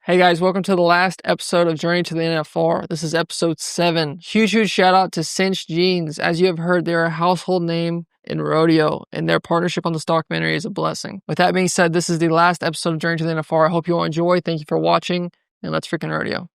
Hey guys, welcome to the last episode of Journey to the NFR. This is episode 7. Huge shout out to Cinch Jeans. As you have heard, they're a household name in rodeo, and their partnership on the documentary is a blessing. With that being said, this is the last episode of Journey to the NFR. I hope you all enjoy. Thank you for watching, and let's freaking rodeo.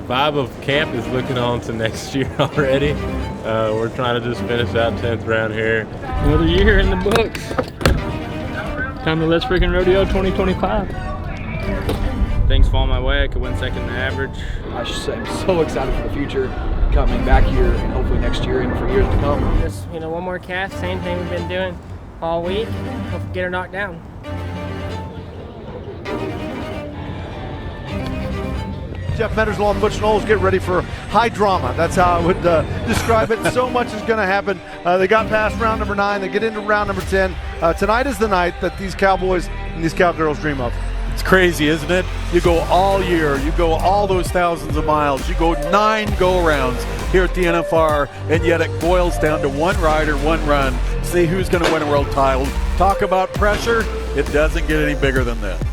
Vibe of camp is looking on to next year already. We're trying to just finish out 10th round here. Another year in the books. Time to Let's Freakin' Rodeo 2025. Things fall my way. I could win second in the average. I'm so excited for the future, coming back here and hopefully next year and for years to come. Just, one more cast, same thing we've been doing all week. Hope to get her knocked down. Jeff Meaderslaw and Butch Knowles get ready for high drama. That's how I would describe it. So much is going to happen. They got past round number 9. They get into round number 10. Tonight is the night that these Cowboys and these Cowgirls dream of. It's crazy, isn't it? You go all year. You go all those thousands of miles. You go 9 go-arounds here at the NFR, and yet it boils down to one rider, one run. See who's going to win a world title. Talk about pressure. It doesn't get any bigger than that.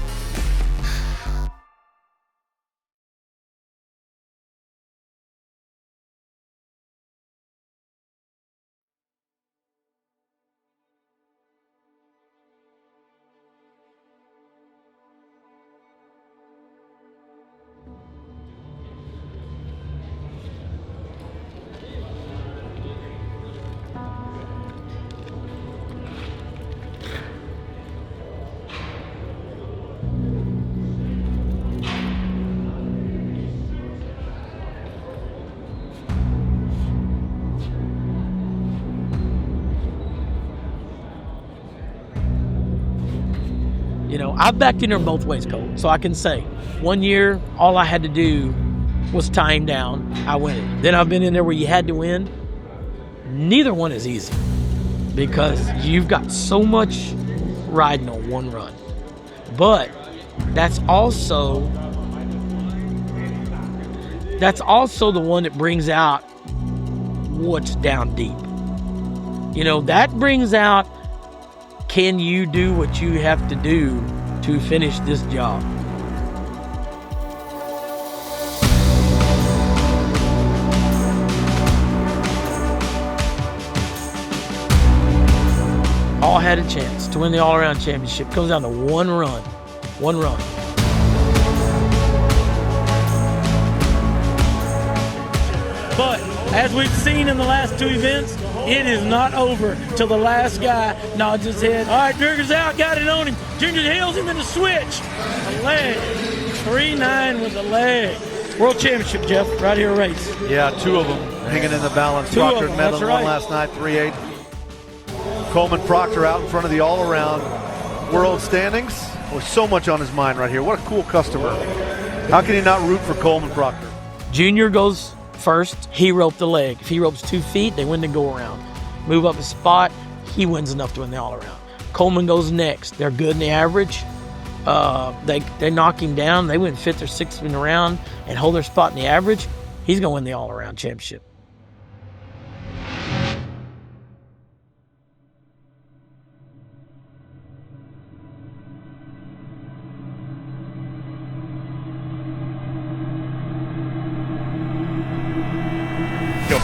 I've backed in her both ways, Cole. So I can say, 1 year, all I had to do was tie him down. I win it. Then I've been in there where you had to win. Neither one is easy because you've got so much riding on one run. But that's also the one that brings out what's down deep. That brings out, can you do what you have to do to finish this job? All had a chance to win the all-around championship. It comes down to one run. One run. But as we've seen in the last 2 events, it is not over till the last guy nods his head. All right, Durger's out, got it on him. Ginger heels him in the switch. A leg. 3-9 with a leg. World Championship, Jeff, right here race. Yeah, 2 of them hanging in the balance. Two Proctor of and them, Medlin that's won right. last night, 3-8. Coleman Proctor out in front of the all-around world standings. With so much on his mind right here. What a cool customer. How can he not root for Coleman Proctor? Junior goes first. He roped the leg. If he ropes 2 feet, they win the go-around. Move up a spot, he wins enough to win the all-around. Coleman goes next. They're good in the average. They knock him down. They win 5th or 6th in the round and hold their spot in the average. He's going to win the all-around championship.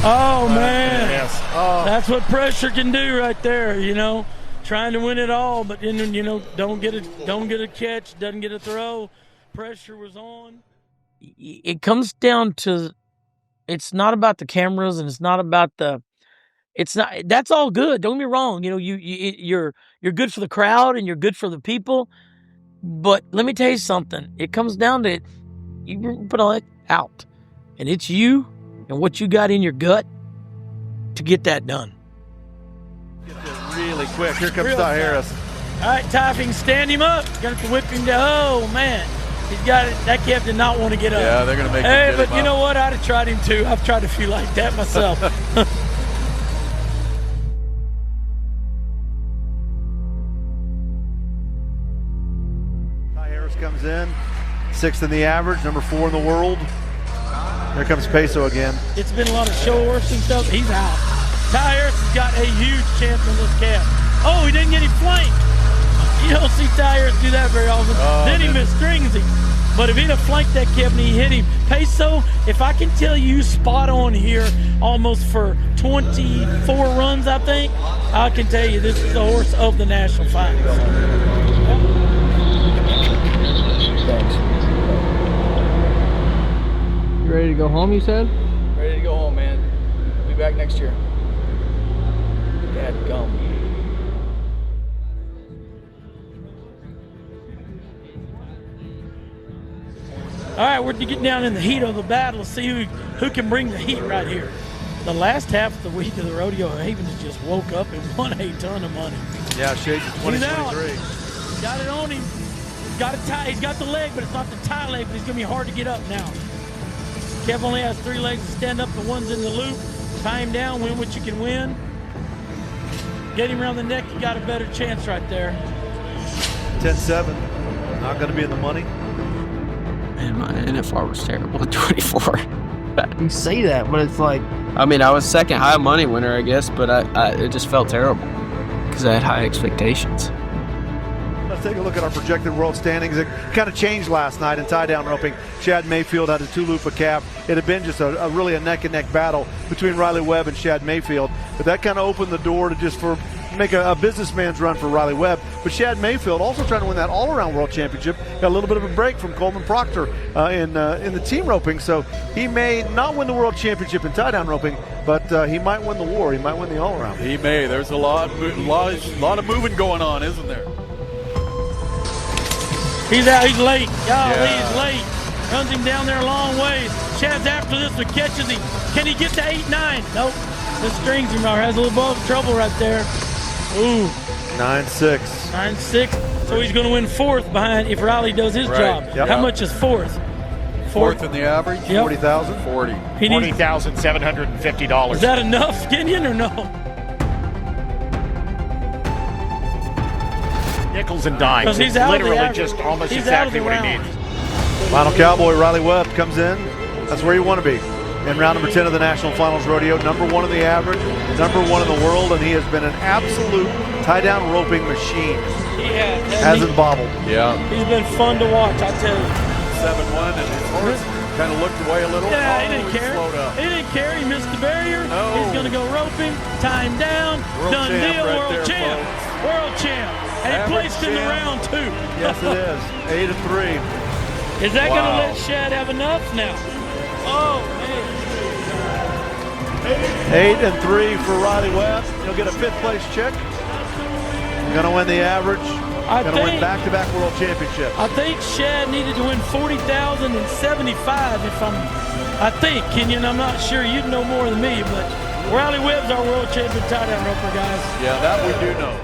Oh, man. Yes. That's what pressure can do right there, Trying to win it all, but don't get a catch, doesn't get a throw. Pressure was on. It comes down to, it's not about the cameras and it's not about that's all good. Don't get me wrong. You're good for the crowd and you're good for the people. But let me tell you something. It comes down to you put all that out, and it's you and what you got in your gut to get that done. Get to really really quick. Here comes Real Ty fast. Harris. All right, Ty, if you can stand him up, got to whip him down. Oh, man. He's got it. That calf did not want to get up. Yeah, they're going to make him Hey, get but him you know up. what? I'd have tried him too. I've tried a few like that myself. Ty Harris comes in, 6th in the average, number 4 in the world. Here comes Peso again. It's been a lot of show horse and stuff. He's out. Ty Harris has got a huge chance on this calf. Oh, he didn't get him flanked. You don't see Ty Harris do that very often. Then he misstrings him. But if he'd have flanked that calf and he hit him, Peso, if I can tell you spot on here almost for 24 runs, I think, I can tell you this is the horse of the National Finals. You ready to go home, you said? Ready to go home, man. We'll be back next year. Dad, gum. All right, we're getting down in the heat of the battle to see who can bring the heat right here. The last half of the week of the rodeo, Havens just woke up and won a ton of money. Yeah, Shades in He's out. 2023. He's got it on him. He's got a tie. He's got the leg, but it's not the tie leg, but he's going to be hard to get up now. Kev only has 3 legs to stand up. The one's in the loop. Tie him down, win what you can win. Get him around the neck, you got a better chance right there. 10-7. Not going to be in the money. Man, my NFR was terrible at 24. You say that, but it's like, I mean, I was second high money winner, I guess, but it just felt terrible because I had high expectations. Let's take a look at our projected world standings. It kind of changed last night in tie-down roping. Shad Mayfield had a 2-loop calf. It had been just a really a neck-and-neck battle between Riley Webb and Shad Mayfield. But that kind of opened the door to just make a businessman's run for Riley Webb. But Shad Mayfield also trying to win that all-around world championship. Got a little bit of a break from Coleman Proctor in the team roping. So he may not win the world championship in tie-down roping, but he might win the war. He might win the all-around. He may. There's a lot of moving going on, isn't there? He's out, he's late. Golly, he's late. Runs him down there a long ways. Shad's after this one, catches him. Can he get to 8-9? Nope. This strings him out. Has a little bit of trouble right there. Ooh. 9-6. 9-6. So he's going to win 4th behind if Riley does his job. Yep. How much is 4th? 4th in the average? Yep. 40,000? 40. He needs, $40,750. is that enough, Kenyon, or no? Nickels and dimes. 'Cause he's It's out of the literally average. just almost He's out of exactly the what he round. needs. Final cowboy, Riley Webb, comes in. That's where you want to be. In round number 10 of the National Finals Rodeo, number 1 in the average, number 1 in the world, and he has been an absolute tie-down roping machine. He has. Hasn't bobbled. Yeah. He's been fun to watch, I tell you. 7-1, and his horse kind of looked away a little. Yeah, he Oh, didn't care. Slowed up. He didn't care. He missed the barrier. No. He's going to go roping, tie him down. World Done champ deal, right world there, champ. folks. World champ. And he Average placed in the champ. round 2. Yes, it is. 8-3. Is that going to Wow. let Shad have enough now? Oh, man. 8-3 for Riley Webb. He'll get a 5th place check. Gonna win the average. Gonna win back-to-back world championships. I think Shad needed to win 40,075 I think, Kenyon, I'm not sure. You'd know more than me, but Riley Webb's our world champion tie-down roper, guys. Yeah, that we do know.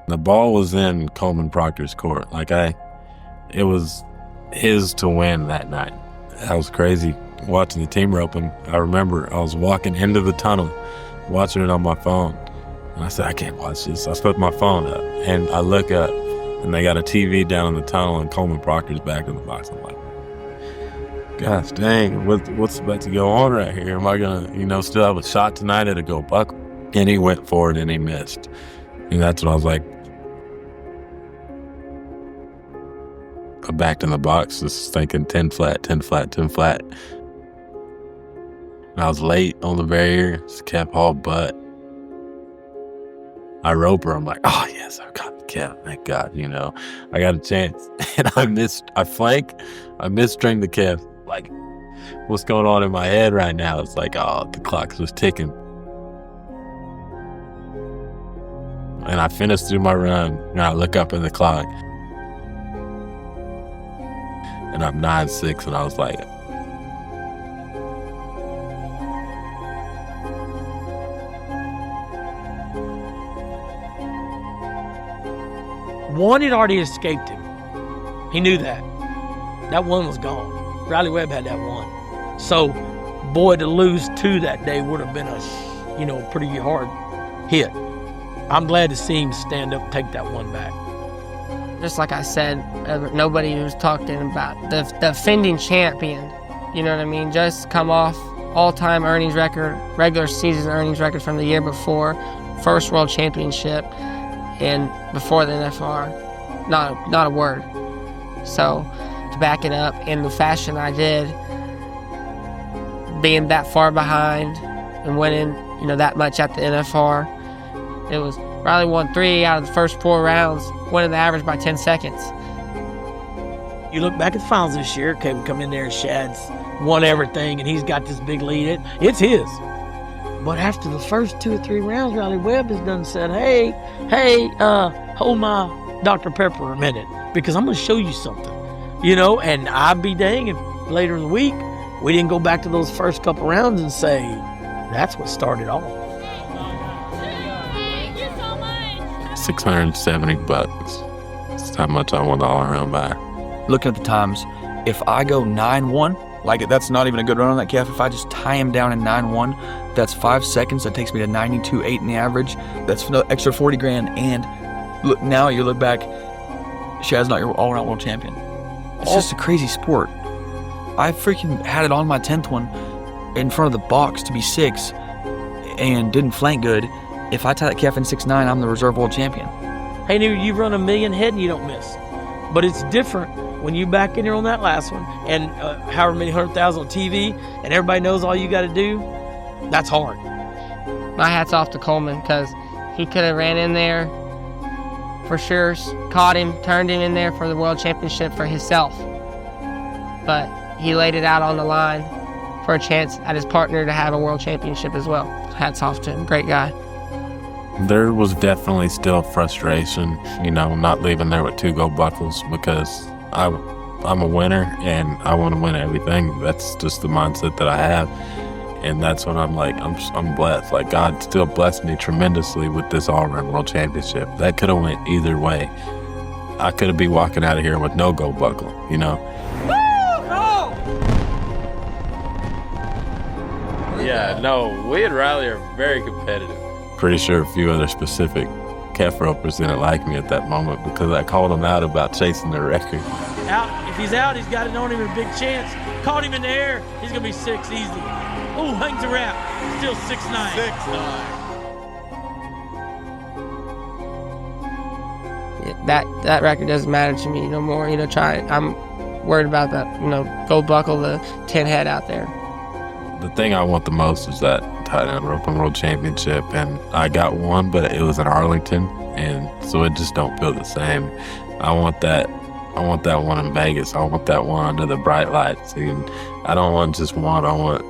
The ball was in Coleman Proctor's court. It was his to win that night. That was crazy watching the team roping. I remember I was walking into the tunnel, watching it on my phone. And I said, I can't watch this. I put my phone up and I look up and they got a TV down in the tunnel and Coleman Proctor's back in the box. I'm like, gosh dang, what's about to go on right here? Am I gonna, still have a shot tonight at a go buck? And he went for it and he missed. And that's when I was like, I backed in the box, just thinking 10 flat, 10 flat, 10 flat. And I was late on the barrier, just kept all but. I rope her, I'm like, oh yes, I got the calf, thank God, I got a chance. And I missstring the calf, what's going on in my head right now. It's like, oh, the clock's just ticking. And I finished through my run, and I look up at the clock, and I'm 9.6, and I was like, one had already escaped him. He knew that. That one was gone. Riley Webb had that one. So, boy, to lose two that day would have been a, pretty hard hit. I'm glad to see him stand up and take that one back. Just like I said, nobody was talking about the defending champion. You know what I mean? Just come off all-time earnings record, regular season earnings record from the year before, first world championship, and before the NFR. Not a word. So to back it up in the fashion I did, being that far behind and winning, that much at the NFR, it was Riley won 3 out of the first 4 rounds, winning the average by 10 seconds. You look back at the finals this year, okay, we come in there and Shad's won everything and he's got this big lead. It's his. But after the first 2 or 3 rounds, Riley Webb has done said, hey, hold my Dr. Pepper a minute because I'm going to show you something. And I'd be dang if later in the week we didn't go back to those first couple rounds and say, that's what started all. $670. That's how much I won the all-around by. Looking at the times, if I go 9-1, like that's not even a good run on that calf. If I just tie him down in 9-1, that's 5 seconds. That takes me to 92.8 in the average. That's an extra 40 grand. And look, now you look back, Shad's not your all-around world champion. It's just a crazy sport. I freaking had it on my 10th one in front of the box to be 6 and didn't flank good. If I tie that calf in 6'9", I'm the reserve world champion. Hey, you run a million head and you don't miss. But it's different when you back in here on that last one and however many 100,000 on TV and everybody knows all you got to do, that's hard. My hat's off to Coleman because he could have ran in there for sure, caught him, turned him in there for the world championship for himself. But he laid it out on the line for a chance at his partner to have a world championship as well. Hats off to him. Great guy. There was definitely still frustration, not leaving there with 2 gold buckles because I'm a winner and I want to win everything. That's just the mindset that I have. And that's when I'm like, I'm blessed. Like God still blessed me tremendously with this all-around world championship. That could have went either way. I could have been walking out of here with no gold buckle, Yeah, no, we and Riley are very competitive. Pretty sure a few other specific calf ropers didn't like me at that moment because I called them out about chasing their record. If he's out, he's got it on him a big chance. Caught him in the air, he's going to be 6 easy. Oh, hangs a wrap, still 6'9". 6'9". That record doesn't matter to me no more. I'm worried about that, gold buckle, the 10 head out there. The thing I want the most is that tie down roping world championship, and I got one, but it was in Arlington, and so it just don't feel the same. I want that one in Vegas. I want that one under the bright lights. And I don't want just one. I want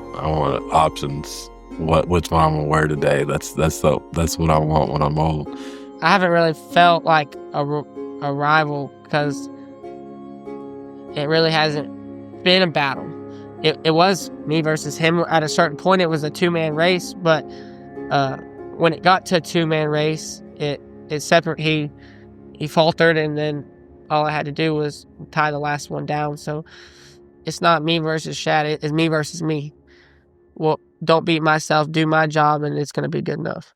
options. Which one I'm gonna wear today? That's what I want when I'm old. I haven't really felt like a rival because it really hasn't been a battle. It was me versus him. At a certain point, it was a 2-man race, but when it got to a 2-man race, it separate. He faltered, and then all I had to do was tie the last one down. So it's not me versus Shad. It's me versus me. Well, don't beat myself. Do my job, and it's going to be good enough.